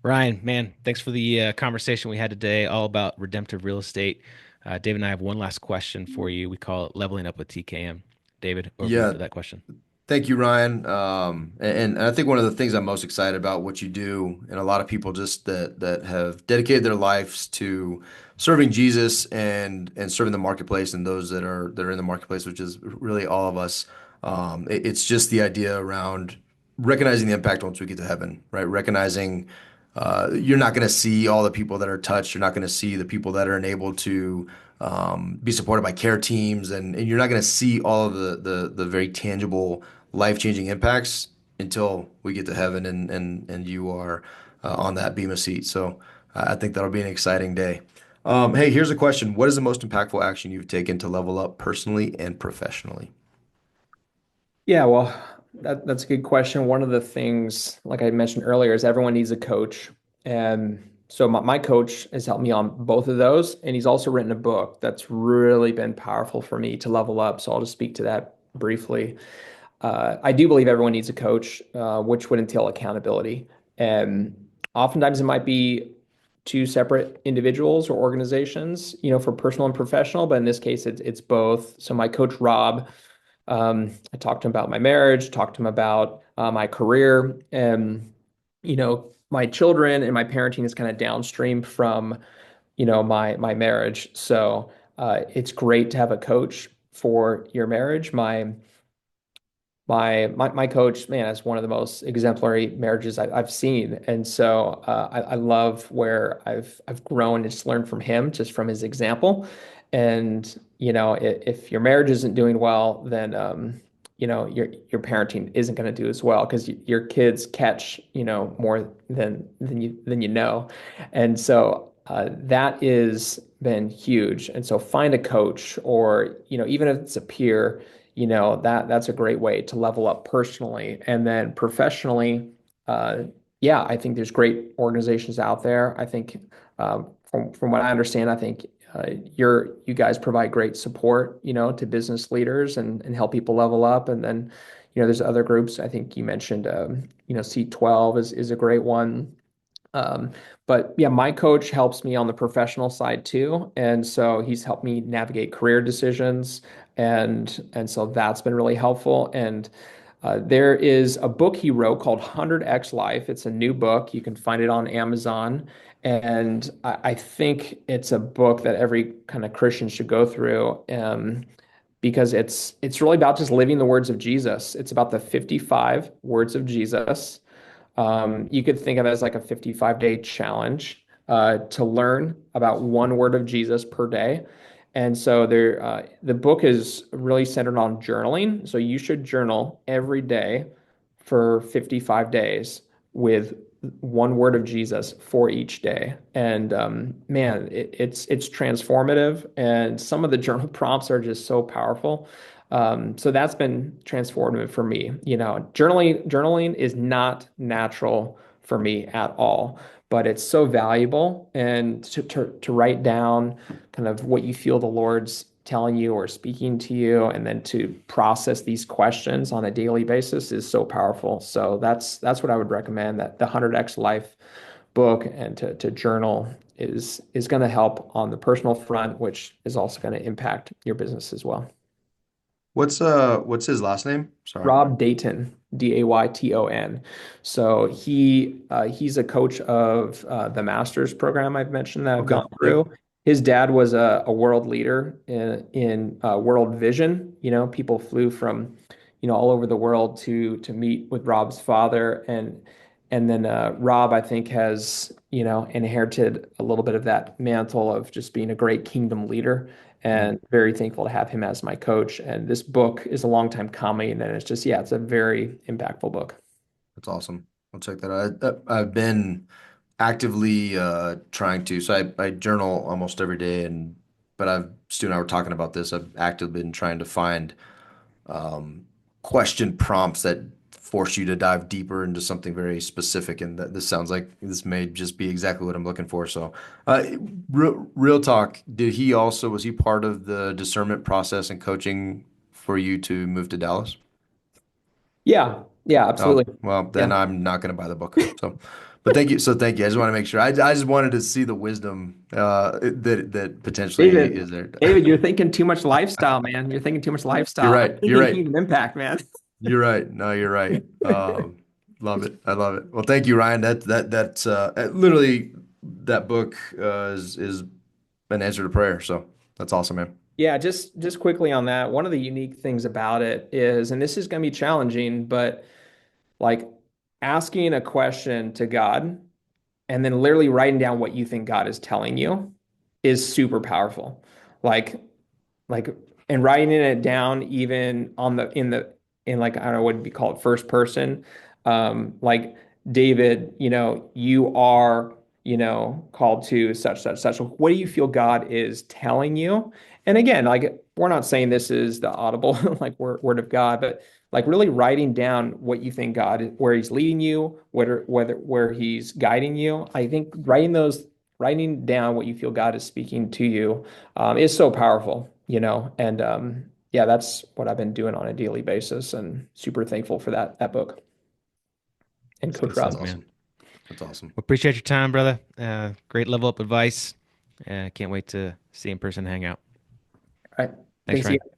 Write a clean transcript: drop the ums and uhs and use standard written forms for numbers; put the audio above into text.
Ryan, man, thanks for the conversation we had today, all about redemptive real estate. David and I have one last question for you. We call it leveling up with TKM. David, over to you Yeah, for that question. thank you, Ryan. And I think one of the things I'm most excited about what you do, and a lot of people just that have dedicated their lives to serving Jesus and serving the marketplace and those that are in the marketplace, which is really all of us. It's just the idea around recognizing the impact once we get to heaven, right? Recognizing you're not going to see all the people that are touched. You're not going to see the people that are enabled to be supported by care teams, and you're not going to see all of the very tangible, life-changing impacts until we get to heaven and you are on that Bema seat. So I think that'll be an exciting day. Hey, here's a question. What is the most impactful action you've taken to level up personally and professionally? Yeah, well, that's a good question. One of the things, like I mentioned earlier, is everyone needs a coach. And so my coach has helped me on both of those. And he's also written a book that's really been powerful for me to level up. So I'll just speak to that briefly. I do believe everyone needs a coach, which would entail accountability. And oftentimes it might be two separate individuals or organizations, for personal and professional, but in this case, it's both. So my coach, Rob, I talked to him about my marriage, talked to him about my career, and my children and my parenting is kind of downstream from my marriage. So it's great to have a coach for your marriage. My coach, man, is one of the most exemplary marriages I've seen, and so I love where I've grown and just learned from him, just from his example. And if your marriage isn't doing well, then your parenting isn't going to do as well because your kids catch more than you know, and so that is been huge. And so find a coach, or even if it's a peer, that's a great way to level up personally. And then professionally, yeah, I think there's great organizations out there. I think from what I understand, I think you guys provide great support, to business leaders and help people level up. And then, there's other groups. I think you mentioned, C12 is a great one. Um, but yeah, my coach helps me on the professional side too. And so he's helped me navigate career decisions. And so that's been really helpful. And there is a book he wrote called 100X Life. It's a new book. You can find it on Amazon. And I think it's a book that every kind of Christian should go through. Because it's really about just living the words of Jesus. It's about the 55 words of Jesus. You could think of it as like a 55-day challenge to learn about one word of Jesus per day. And so the book is really centered on journaling. So you should journal every day for 55 days with one word of Jesus for each day. And man, it's transformative. And some of the journal prompts are just so powerful. So that's been transformative for me. Journaling is not natural for me at all, but it's so valuable. And to write down kind of what you feel the Lord's telling you or speaking to you, and then to process these questions on a daily basis is so powerful. So that's what I would recommend, that the 100X Life book, and to journal is going to help on the personal front, which is also going to impact your business as well. What's his last name? Sorry. Rob Dayton, Dayton. So he's a coach of the master's program I've mentioned that I've Okay. gone Yep. through. His dad was a world leader in World Vision. People flew from all over the world to meet with Rob's father, and then Rob, I think, has inherited a little bit of that mantle of just being a great kingdom leader, and very thankful to have him as my coach. And this book is a long time coming, and it's just, yeah, it's a very impactful book. That's awesome. I'll check that out. I've been actively trying to. So I journal almost every day, but Stu and I were talking about this. I've actively been trying to find um, question prompts that force you to dive deeper into something very specific. And this sounds like this may just be exactly what I'm looking for. So, uh, real talk. Was he part of the discernment process and coaching for you to move to Dallas? Yeah. Yeah, Oh, absolutely. well, Yeah. then I'm not going to buy the book. So, but thank you. So thank you. I just want to make sure. I just wanted to see the wisdom that potentially David, is there. David, you're thinking too much lifestyle, man. You're thinking too much You're lifestyle. I'm right. You're thinking right. Kingdom Impact, man. You're right. No, you're right. Love it. I love it. Well, thank you, Ryan. That's literally that book is an answer to prayer. So that's awesome, man. Yeah, just quickly on that. One of the unique things about it is, and this is going to be challenging, but like asking a question to God and then literally writing down what you think God is telling you is super powerful. Like like and writing it down even on the in like I don't know what would be called first person. Like David, you are, called to such, such, such. What do you feel God is telling you? And again, like we're not saying this is the audible like word of God, but like really writing down what you think where he's leading you, where he's guiding you. I think writing down what you feel God is speaking to you is so powerful, and yeah, that's what I've been doing on a daily basis, and super thankful for that book and It's Coach good That's stuff, Rob. man. awesome. That's awesome. Well, appreciate your time, brother. Great level up advice. Can't wait to see you in person and hang out. All right, Thanks, thanks again. Ryan.